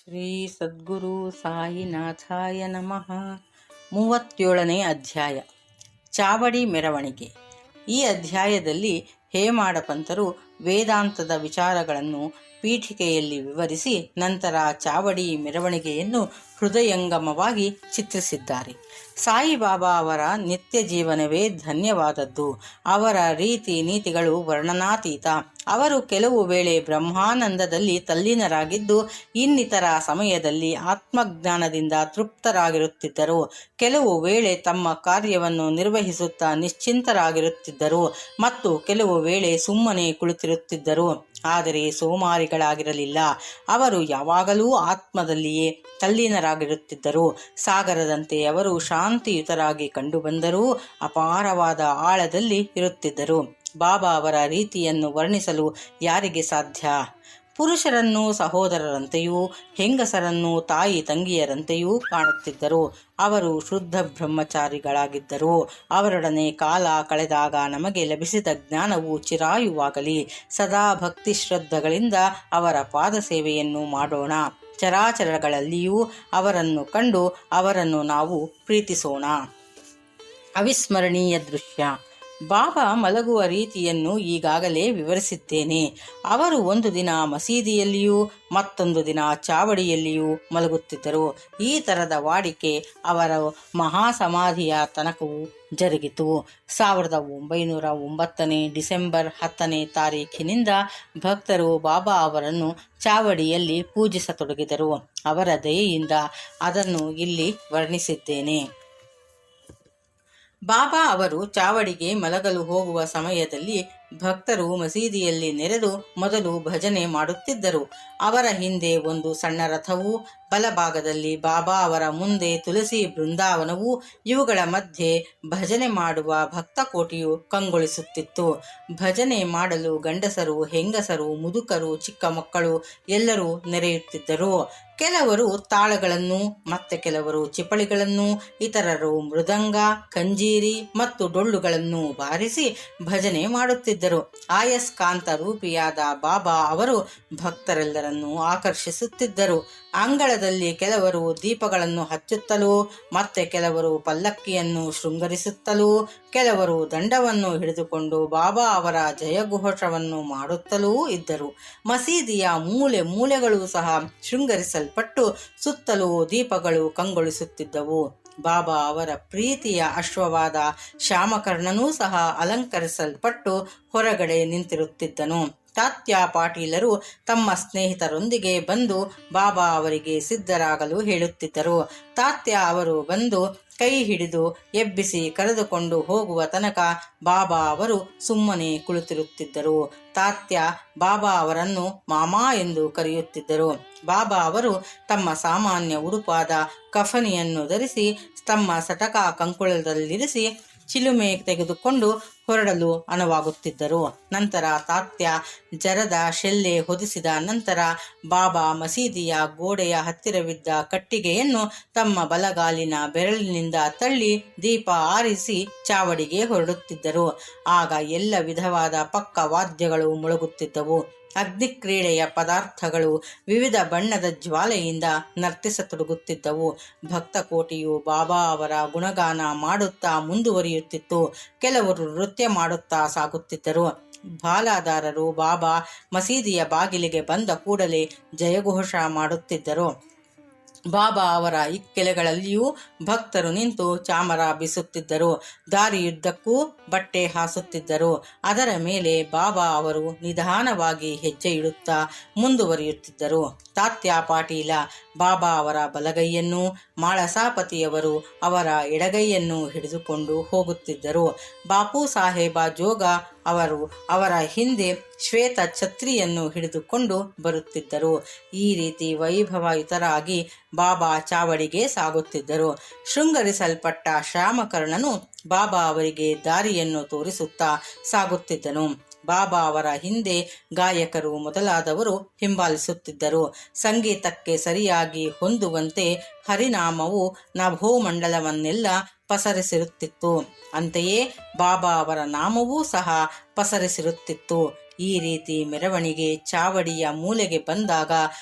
ಶ್ರೀ ಸದ್ಗುರು ಸಾಯಿನಾಥಾಯ ನಮಃ. 37ನೇ ಅಧ್ಯಾಯ ಚಾವಡಿ ಮೆರವಣಿಗೆ. ಈ ಅಧ್ಯಾಯದಲ್ಲಿ ಹೇಮಾಡಪಂತರು ವೇದಾಂತದ ವಿಚಾರಗಳನ್ನು ಪೀಠಿಕೆಯಲ್ಲಿ ವಿವರಿಸಿ ನಂತರ ಚಾವಡಿ ಮೆರವಣಿಗೆಯನ್ನು ಹೃದಯಂಗಮವಾಗಿ ಚಿತ್ರಿಸಿದ್ದಾರೆ. ಸಾಯಿಬಾಬಾ ಅವರ ನಿತ್ಯ ಜೀವನವೇ ಧನ್ಯವಾದದ್ದು. ಅವರ ರೀತಿ ನೀತಿಗಳು ವರ್ಣನಾತೀತ. ಅವರು ಕೆಲವು ವೇಳೆ ಬ್ರಹ್ಮಾನಂದದಲ್ಲಿ ತಲ್ಲೀನರಾಗಿದ್ದು ಇನ್ನಿತರ ಸಮಯದಲ್ಲಿ ಆತ್ಮಜ್ಞಾನದಿಂದ ತೃಪ್ತರಾಗಿರುತ್ತಿದ್ದರು. ಕೆಲವು ವೇಳೆ ತಮ್ಮ ಕಾರ್ಯವನ್ನು ನಿರ್ವಹಿಸುತ್ತಾ ನಿಶ್ಚಿಂತರಾಗಿರುತ್ತಿದ್ದರು ಮತ್ತು ಕೆಲವು ವೇಳೆ ಸುಮ್ಮನೆ ಕುಳಿತಿರುತ್ತಿದ್ದರು. ಆದರೆ ಸೋಮಾರಿಗಳಾಗಿರಲಿಲ್ಲ. ಅವರು ಯಾವಾಗಲೂ ಆತ್ಮದಲ್ಲಿಯೇ ತಲ್ಲೀನರಾಗಿರುತ್ತಿದ್ದರು. ಸಾಗರದಂತೆ ಅವರು ಶಾಂತಿಯುತರಾಗಿ ಕಂಡುಬಂದರೂ ಅಪಾರವಾದ ಆಳದಲ್ಲಿ ಇರುತ್ತಿದ್ದರು. ಬಾಬಾ ಅವರ ರೀತಿಯನ್ನು ವರ್ಣಿಸಲು ಯಾರಿಗೆ ಸಾಧ್ಯ? ಪುರುಷರನ್ನು ಸಹೋದರರಂತೆಯೂ ಹೆಂಗಸರನ್ನು ತಾಯಿ ತಂಗಿಯರಂತೆಯೂ ಕಾಣುತ್ತಿದ್ದರು. ಅವರು ಶುದ್ಧ ಬ್ರಹ್ಮಚಾರಿಗಳಾಗಿದ್ದರು. ಅವರೊಡನೆ ಕಾಲ ಕಳೆದಾಗ ನಮಗೆ ಲಭಿಸಿದ ಜ್ಞಾನವು ಚಿರಾಯುವಾಗಲಿ. ಸದಾ ಭಕ್ತಿ ಶ್ರದ್ಧೆಗಳಿಂದ ಅವರ ಪಾದ ಸೇವೆಯನ್ನು ಮಾಡೋಣ. ಚರಾಚರಗಳಲ್ಲಿಯೂ ಅವರನ್ನು ಕಂಡು ಅವರನ್ನು ನಾವು ಪ್ರೀತಿಸೋಣ. ಅವಿಸ್ಮರಣೀಯ ದೃಶ್ಯ. ಬಾಬಾ ಮಲಗುವ ರೀತಿಯನ್ನು ಈಗಾಗಲೇ ವಿವರಿಸಿದ್ದೇನೆ. ಅವರು ಒಂದು ದಿನ ಮಸೀದಿಯಲ್ಲಿಯೂ ಮತ್ತೊಂದು ದಿನ ಚಾವಡಿಯಲ್ಲಿಯೂ ಮಲಗುತ್ತಿದ್ದರು. ಈ ಥರದ ವಾಡಿಕೆ ಅವರ ಮಹಾಸಮಾಧಿಯ ತನಕವೂ ಜರುಗಿತು. 1909 ಡಿಸೆಂಬರ್ 10ನೇ ತಾರೀಖಿನಿಂದ ಭಕ್ತರು ಬಾಬಾ ಅವರನ್ನು ಚಾವಡಿಯಲ್ಲಿ ಪೂಜಿಸತೊಡಗಿದರು. ಅವರ ದಯೆಯಿಂದ ಅದನ್ನು ಇಲ್ಲಿ ವರ್ಣಿಸಿದ್ದೇನೆ. ಬಾಬಾ ಅವರು ಚಾವಡಿಗೆ ಮಲಗಲು ಹೋಗುವ ಸಮಯದಲ್ಲಿ ಭಕ್ತರು ಮಸೀದಿಯಲ್ಲಿ ನೆರೆದು ಮೊದಲು ಭಜನೆ ಮಾಡುತ್ತಿದ್ದರು. ಅವರ ಹಿಂದೆ ಒಂದು ಸಣ್ಣ ರಥವೂ, ಬಲಭಾಗದಲ್ಲಿ ಬಾಬಾ ಅವರ ಮುಂದೆ ತುಳಸಿ ಬೃಂದಾವನವೂ, ಇವುಗಳ ಮಧ್ಯೆ ಭಜನೆ ಮಾಡುವ ಭಕ್ತಕೋಟಿಯು ಕಂಗೊಳಿಸುತ್ತಿತ್ತು. ಭಜನೆ ಮಾಡಲು ಗಂಡಸರು, ಹೆಂಗಸರು, ಮುದುಕರು, ಚಿಕ್ಕ ಮಕ್ಕಳು ಎಲ್ಲರೂ ನೆರೆಯುತ್ತಿದ್ದರು. ಕೆಲವರು ತಾಳಗಳನ್ನು, ಮತ್ತೆ ಕೆಲವರು ಚಿಪಳಿಗಳನ್ನು, ಇತರರು ಮೃದಂಗ, ಕಂಜೀರಿ ಮತ್ತು ಡೊಳ್ಳುಗಳನ್ನು ಬಾರಿಸಿ ಭಜನೆ ಮಾಡುತ್ತಿದ್ದರು. ಆಯಸ್ಕಾಂತ ರೂಪಿಯಾದ ಬಾಬಾ ಅವರು ಭಕ್ತರೆಲ್ಲರನ್ನು ಆಕರ್ಷಿಸುತ್ತಿದ್ದರು. ಅಂಗಳದಲ್ಲಿ ಕೆಲವರು ದೀಪಗಳನ್ನು ಹಚ್ಚುತ್ತಲೂ, ಮತ್ತೆ ಕೆಲವರು ಪಲ್ಲಕ್ಕಿಯನ್ನು ಶೃಂಗರಿಸುತ್ತಲೂ, ಕೆಲವರು ದಂಡವನ್ನು ಹಿಡಿದುಕೊಂಡು ಬಾಬಾ ಅವರ ಜಯಘೋಷವನ್ನು ಮಾಡುತ್ತಲೂ ಇದ್ದರು. ಮಸೀದಿಯ ಮೂಲೆ ಮೂಲೆಗಳು ಸಹ ಶೃಂಗರಿಸಲ್ಪಟ್ಟು ಸುತ್ತಲೂ ದೀಪಗಳು ಕಂಗೊಳಿಸುತ್ತಿದ್ದವು. ಬಾಬಾ ಅವರ ಪ್ರೀತಿಯ ಅಶ್ವವಾದ ಶ್ಯಾಮಕರ್ಣನೂ ಸಹ ಅಲಂಕರಿಸಲ್ಪಟ್ಟು ಹೊರಗಡೆ ನಿಂತಿರುತ್ತಿದ್ದನು. ತಾತ್ಯ ಪಾಟೀಲರು ತಮ್ಮ ಸ್ನೇಹಿತರೊಂದಿಗೆ ಬಂದು ಬಾಬಾ ಅವರಿಗೆ ಸಿದ್ಧರಾಗಲು ಹೇಳುತ್ತಿದ್ದರು. ತಾತ್ಯ ಅವರು ಬಂದು ಕೈ ಹಿಡಿದು ಎಬ್ಬಿಸಿ ಕರೆದುಕೊಂಡು ಹೋಗುವ ತನಕ ಬಾಬಾ ಅವರು ಸುಮ್ಮನೆ ಕುಳಿತಿರುತ್ತಿದ್ದರು. ತಾತ್ಯ ಬಾಬಾ ಅವರನ್ನು ಮಾಮಾ ಎಂದು ಕರೆಯುತ್ತಿದ್ದರು. ಬಾಬಾ ಅವರು ತಮ್ಮ ಸಾಮಾನ್ಯ ಉಡುಪಾದ ಕಫನಿಯನ್ನು ಧರಿಸಿ ತಮ್ಮ ಸಟಕ ಕಂಕುಳದಲ್ಲಿರಿಸಿ ಚಿಲುಮೆ ತೆಗೆದುಕೊಂಡು ಹೊರಡಲು ಅನುವಾಗುತ್ತಿದ್ದರು. ನಂತರ ತಾತ್ಯ ಜರದ ಶೆಲ್ಲೆ ಹೊದಿಸಿದ ನಂತರ ಬಾಬಾ ಮಸೀದಿಯ ಗೋಡೆಯ ಹತ್ತಿರವಿದ್ದ ಕಟ್ಟಿಗೆಯನ್ನು ತಮ್ಮ ಬಲಗಾಲಿನ ಬೆರಳಿನಿಂದ ತಳ್ಳಿ ದೀಪ ಆರಿಸಿ ಚಾವಡಿಗೆ ಹೊರಡುತ್ತಿದ್ದರು. ಆಗ ಎಲ್ಲ ವಿಧವಾದ ಪಕ್ಕ ವಾದ್ಯಗಳು ಮೊಳಗುತ್ತಿದ್ದವು. ಅಗ್ನಿಕ್ರೀಡೆಯ ಪದಾರ್ಥಗಳು ವಿವಿಧ ಬಣ್ಣದ ಜ್ವಾಲೆಯಿಂದ ನರ್ತಿಸತೊಡಗುತ್ತಿದ್ದವು. ಭಕ್ತಕೋಟಿಯು ಬಾಬಾ ಅವರ ಗುಣಗಾನ ಮಾಡುತ್ತಾ ಮುಂದುವರಿಯುತ್ತಿತ್ತು. ಕೆಲವರು ನೃತ್ಯ ಮಾಡುತ್ತಾ ಸಾಗುತ್ತಿದ್ದರು. ಬಾಲಾದಾರರು ಬಾಬಾ ಮಸೀದಿಯ ಬಾಗಿಲಿಗೆ ಬಂದ ಕೂಡಲೇ ಜಯಘೋಷ ಮಾಡುತ್ತಿದ್ದರು. ಬಾಬಾ ಅವರ ಇಕ್ಕೆಲೆಗಳಲ್ಲಿಯೂ ಭಕ್ತರು ನಿಂತು ಚಾಮರ ಬೀಸುತ್ತಿದ್ದರು. ದಾರಿಯುದ್ದಕ್ಕೂ ಬಟ್ಟೆ ಹಾಸುತ್ತಿದ್ದರು. ಅದರ ಮೇಲೆ ಬಾಬಾ ಅವರು ನಿಧಾನವಾಗಿ ಹೆಜ್ಜೆ ಇಡುತ್ತಾ ಮುಂದುವರಿಯುತ್ತಿದ್ದರು. ತಾತ್ಯ ಪಾಟೀಲ ಬಾಬಾ ಅವರ ಬಲಗೈಯನ್ನು, ಮಾಳಸಾಪತಿಯವರು ಅವರ ಎಡಗೈಯನ್ನು ಹಿಡಿದುಕೊಂಡು ಹೋಗುತ್ತಿದ್ದರು. ಬಾಪು ಸಾಹೇಬ ಜೋಗ ಅವರು ಅವರ ಹಿಂದೆ ಶ್ವೇತ ಛತ್ರಿಯನ್ನು ಹಿಡಿದುಕೊಂಡು ಬರುತ್ತಿದ್ದರು. ಈ ರೀತಿ ವೈಭವಯುತರಾಗಿ ಬಾಬಾ ಚಾವಡಿಗೆ ಸಾಗುತ್ತಿದ್ದರು. ಶೃಂಗರಿಸಲ್ಪಟ್ಟ ಶ್ಯಾಮಕರ್ಣನು ಬಾಬಾ ಅವರಿಗೆ ದಾರಿಯನ್ನು ತೋರಿಸುತ್ತಾ ಸಾಗುತ್ತಿದ್ದನು. ಬಾಬಾ ಅವರ ಹಿಂದೆ ಗಾಯಕರು ಮೊದಲಾದವರು ಹಿಂಬಾಲಿಸುತ್ತಿದ್ದರು. ಸಂಗೀತಕ್ಕೆ ಸರಿಯಾಗಿ ಹೊಂದುವಂತೆ ಹರಿನಾಮವು ನಭೋಮಂಡಲವನ್ನೆಲ್ಲ ಪಸರಿಸಿರುತ್ತಿತ್ತು. ಅಂತೆಯೇ ಬಾಬಾ ಅವರ ನಾಮವೂ ಸಹ ಪಸರಿಸಿರುತ್ತಿತ್ತು. ಈ ರೀತಿ ಮೆರವಣಿಗೆ ಚಾವಡಿಯ ಮೂಲೆಗೆ ಬಂದಾಗ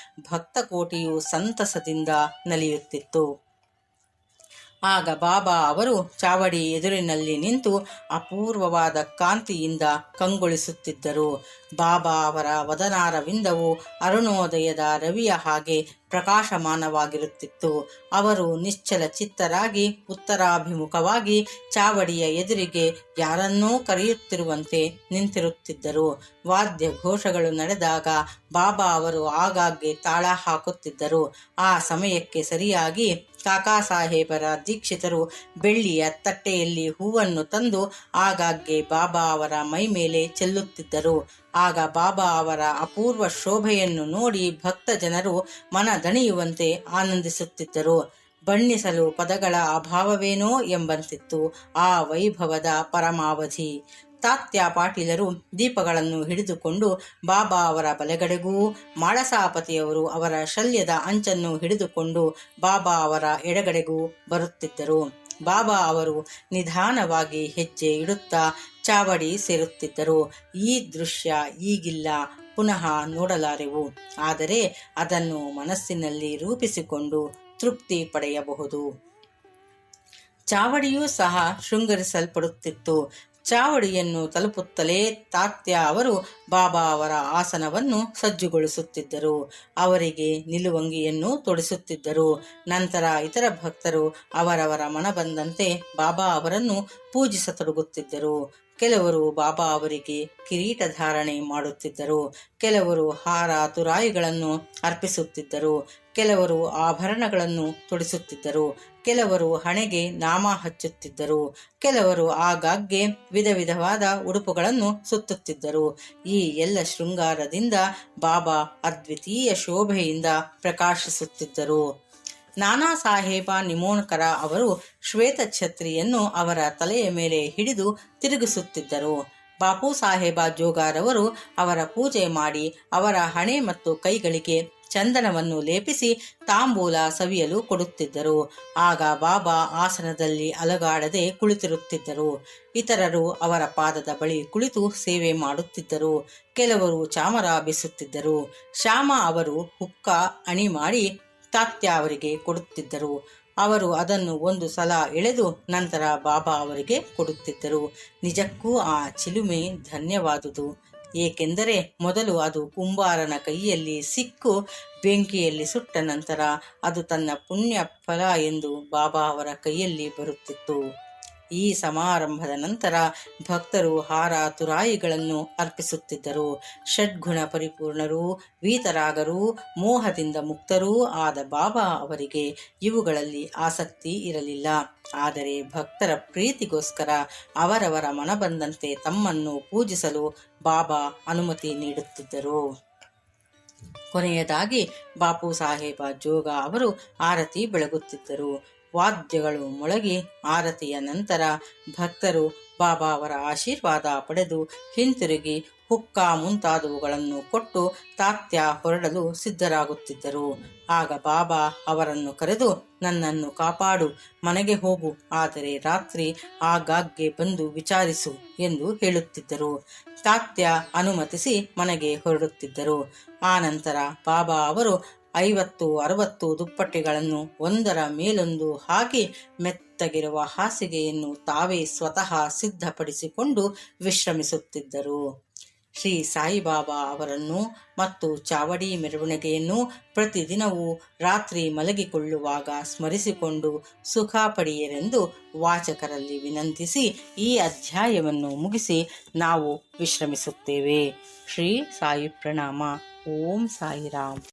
ಭಕ್ತಕೋಟಿಯು ಸಂತಸದಿಂದ ನಲಿಯುತ್ತಿತ್ತು. ಆಗ ಬಾಬಾ ಅವರು ಚಾವಡಿ ಎದುರಿನಲ್ಲಿ ನಿಂತು ಅಪೂರ್ವವಾದ ಕಾಂತಿಯಿಂದ ಕಂಗೊಳಿಸುತ್ತಿದ್ದರು. ಬಾಬಾ ಅವರ ವದನಾರವಿಂದವು ಅರುಣೋದಯದ ರವಿಯ ಹಾಗೆ ಪ್ರಕಾಶಮಾನವಾಗಿರುತ್ತಿತ್ತು. ಅವರು ನಿಶ್ಚಲ ಚಿತ್ತರಾಗಿ ಉತ್ತರಾಭಿಮುಖವಾಗಿ ಚಾವಡಿಯ ಎದುರಿಗೆ ಯಾರನ್ನೋ ಕರೆಯುತ್ತಿರುವಂತೆ ನಿಂತಿರುತ್ತಿದ್ದರು. ವಾದ್ಯ ಘೋಷಗಳು ನಡೆದಾಗ ಬಾಬಾ ಅವರು ಆಗಾಗ್ಗೆ ತಾಳ ಹಾಕುತ್ತಿದ್ದರು. ಆ ಸಮಯಕ್ಕೆ ಸರಿಯಾಗಿ ಕಾಕಾ ಸಾಹೇಬರ ದೀಕ್ಷಿತರು ಬೆಳ್ಳಿಯ ತಟ್ಟೆಯಲ್ಲಿ ಹೂವನ್ನು ತಂದು ಆಗಾಗ್ಗೆ ಬಾಬಾ ಅವರ ಮೈ ಮೇಲೆ ಚೆಲ್ಲುತ್ತಿದ್ದರು. ಆಗ ಬಾಬಾ ಅವರ ಅಪೂರ್ವ ಶೋಭೆಯನ್ನು ನೋಡಿ ಭಕ್ತ ಜನರು ಮನದಣಿಯುವಂತೆ ಆನಂದಿಸುತ್ತಿದ್ದರು. ಬಣ್ಣಿಸಲು ಪದಗಳ ಅಭಾವವೇನೋ ಎಂಬಂತಿತ್ತು ಆ ವೈಭವದ ಪರಮಾವಧಿ. ತಾತ್ಯ ಪಾಟೀಲರು ದೀಪಗಳನ್ನು ಹಿಡಿದುಕೊಂಡು ಬಾಬಾ ಅವರ ಬಲಗಡೆಗೂ, ಮಾಳಸಾಪತಿಯವರು ಅವರ ಶಲ್ಯದ ಅಂಚನ್ನು ಹಿಡಿದುಕೊಂಡು ಬಾಬಾ ಅವರ ಎಡಗಡೆಗೂ ಬರುತ್ತಿದ್ದರು. ಬಾಬಾ ಅವರು ನಿಧಾನವಾಗಿ ಹೆಜ್ಜೆ ಇಡುತ್ತಾ ಚಾವಡಿ ಸೇರುತ್ತಿದ್ದರು. ಈ ದೃಶ್ಯ ಈಗಿಲ್ಲ, ಪುನಃ ನೋಡಲಾರೆವು. ಆದರೆ ಅದನ್ನು ಮನಸ್ಸಿನಲ್ಲಿ ರೂಪಿಸಿಕೊಂಡು ತೃಪ್ತಿ ಪಡೆಯಬಹುದು. ಚಾವಡಿಯೂ ಸಹ ಶೃಂಗರಿಸಲ್ಪಡುತ್ತಿತ್ತು. ಚಾವಡಿಯನ್ನು ತಲುಪುತ್ತಲೇ ತಾತ್ಯ ಅವರು ಬಾಬಾ ಅವರ ಆಸನವನ್ನು ಸಜ್ಜುಗೊಳಿಸುತ್ತಿದ್ದರು. ಅವರಿಗೆ ನಿಲುವಂಗಿಯನ್ನು ತೊಡಿಸುತ್ತಿದ್ದರು. ನಂತರ ಇತರ ಭಕ್ತರು ಅವರವರ ಮನ ಬಂದಂತೆ ಬಾಬಾ ಅವರನ್ನು ಪೂಜಿಸತೊಡಗುತ್ತಿದ್ದರು. ಕೆಲವರು ಬಾಬಾ ಅವರಿಗೆ ಕಿರೀಟ ಧಾರಣೆ ಮಾಡುತ್ತಿದ್ದರು. ಕೆಲವರು ಹಾರ ತುರಾಯಿಗಳನ್ನು ಅರ್ಪಿಸುತ್ತಿದ್ದರು. ಕೆಲವರು ಆಭರಣಗಳನ್ನು ತೊಡಿಸುತ್ತಿದ್ದರು. ಕೆಲವರು ಹಣೆಗೆ ನಾಮ ಹಚ್ಚುತ್ತಿದ್ದರು. ಕೆಲವರು ಆಗಾಗ್ಗೆ ವಿಧ ವಿಧವಾದ ಉಡುಪುಗಳನ್ನು ಸುತ್ತುತ್ತಿದ್ದರು. ಈ ಎಲ್ಲ ಶೃಂಗಾರದಿಂದ ಬಾಬಾ ಅದ್ವಿತೀಯ ಶೋಭೆಯಿಂದ ಪ್ರಕಾಶಿಸುತ್ತಿದ್ದರು. ನಾನಾ ಸಾಹೇಬ ನಿಮೋಣ್ಕರ ಅವರು ಶ್ವೇತ ಛತ್ರಿಯನ್ನು ಅವರ ತಲೆಯ ಮೇಲೆ ಹಿಡಿದು ತಿರುಗಿಸುತ್ತಿದ್ದರು. ಬಾಪು ಸಾಹೇಬ ಜೋಗಾರವರು ಅವರ ಪೂಜೆ ಮಾಡಿ ಅವರ ಹಣೆ ಮತ್ತು ಕೈಗಳಿಗೆ ಚಂದನವನ್ನು ಲೇಪಿಸಿ ತಾಂಬೂಲ ಸವಿಯಲು ಕೊಡುತ್ತಿದ್ದರು. ಆಗ ಬಾಬಾ ಆಸನದಲ್ಲಿ ಅಲಗಾಡದೆ ಕುಳಿತಿರುತ್ತಿದ್ದರು. ಇತರರು ಅವರ ಪಾದದ ಬಳಿ ಕುಳಿತು ಸೇವೆ ಮಾಡುತ್ತಿದ್ದರು. ಕೆಲವರು ಚಾಮರ ಬೀಸುತ್ತಿದ್ದರು. ಶ್ಯಾಮ ಅವರು ಹುಕ್ಕ ಅಣಿ ಮಾಡಿ ತಾತ್ಯ ಅವರಿಗೆ ಕೊಡುತ್ತಿದ್ದರು. ಅವರು ಅದನ್ನು ಒಂದು ಸಲ ಎಳೆದು ನಂತರ ಬಾಬಾ ಅವರಿಗೆ ಕೊಡುತ್ತಿದ್ದರು. ನಿಜಕ್ಕೂ ಆ ಚಿಲುಮೆ ಧನ್ಯವಾದುದು. ಏಕೆಂದರೆ ಮೊದಲು ಅದು ಕುಂಬಾರನ ಕೈಯಲ್ಲಿ ಸಿಕ್ಕು ಬೆಂಕಿಯಲ್ಲಿ ಸುಟ್ಟ ನಂತರ ಅದು ತನ್ನ ಪುಣ್ಯ ಫಲ ಎಂದು ಬಾಬಾ ಅವರ ಕೈಯಲ್ಲಿ ಬರುತ್ತಿತ್ತು. ಈ ಸಮಾರಂಭದ ನಂತರ ಭಕ್ತರು ಹಾರ ತುರಾಯಿಗಳನ್ನು ಅರ್ಪಿಸುತ್ತಿದ್ದರು. ಷಡ್ಗುಣ ಪರಿಪೂರ್ಣರೂ ವೀತರಾಗರೂ ಮೋಹದಿಂದ ಮುಕ್ತರೂ ಆದ ಬಾಬಾ ಅವರಿಗೆ ಇವುಗಳಲ್ಲಿ ಆಸಕ್ತಿ ಇರಲಿಲ್ಲ. ಆದರೆ ಭಕ್ತರ ಪ್ರೀತಿಗೋಸ್ಕರ ಅವರವರ ಮನ ಬಂದಂತೆ ತಮ್ಮನ್ನು ಪೂಜಿಸಲು ಬಾಬಾ ಅನುಮತಿ ನೀಡುತ್ತಿದ್ದರು. ಕೊನೆಯದಾಗಿ ಬಾಪು ಸಾಹೇಬ ಜೋಗ ಅವರು ಆರತಿ ಬೆಳಗುತ್ತಿದ್ದರು. ವಾದ್ಯಗಳು ಮೊಳಗಿ ಆರತಿಯ ನಂತರ ಭಕ್ತರು ಬಾಬಾ ಅವರ ಆಶೀರ್ವಾದ ಪಡೆದು ಹಿಂತಿರುಗಿ ಹುಕ್ಕ ಮುಂತಾದವುಗಳನ್ನು ಕೊಟ್ಟು ತಾತ್ಯ ಹೊರಡಲು ಸಿದ್ಧರಾಗುತ್ತಿದ್ದರು. ಆಗ ಬಾಬಾ ಅವರನ್ನು ಕರೆದು, ನನ್ನನ್ನು ಕಾಪಾಡು, ಮನೆಗೆ ಹೋಗು, ಆದರೆ ರಾತ್ರಿ ಆಗಾಗ್ಗೆ ಬಂದು ವಿಚಾರಿಸು ಎಂದು ಹೇಳುತ್ತಿದ್ದರು. ತಾತ್ಯ ಅನುಮತಿಸಿ ಮನೆಗೆ ಹೊರಡುತ್ತಿದ್ದರು. ಆ ನಂತರ ಬಾಬಾ ಅವರು 50-60 ದುಪ್ಪಟ್ಟಿಗಳನ್ನು ಒಂದರ ಮೇಲೊಂದು ಹಾಕಿ ಮೆತ್ತಗಿರುವ ಹಾಸಿಗೆಯನ್ನು ತಾವೇ ಸ್ವತಃ ಸಿದ್ಧಪಡಿಸಿಕೊಂಡು ವಿಶ್ರಮಿಸುತ್ತಿದ್ದರು. ಶ್ರೀ ಸಾಯಿಬಾಬಾ ಅವರನ್ನು ಮತ್ತು ಚಾವಡಿ ಮೆರವಣಿಗೆಯನ್ನು ಪ್ರತಿದಿನವೂ ರಾತ್ರಿ ಮಲಗಿಕೊಳ್ಳುವಾಗ ಸ್ಮರಿಸಿಕೊಂಡು ಸುಖ ಪಡೆಯಿರೆಂದು ವಾಚಕರಲ್ಲಿ ವಿನಂತಿಸಿ ಈ ಅಧ್ಯಾಯವನ್ನು ಮುಗಿಸಿ ನಾವು ವಿಶ್ರಮಿಸುತ್ತೇವೆ. ಶ್ರೀ ಸಾಯಿ ಪ್ರಣಾಮ. ಓಂ ಸಾಯಿರಾಮ್.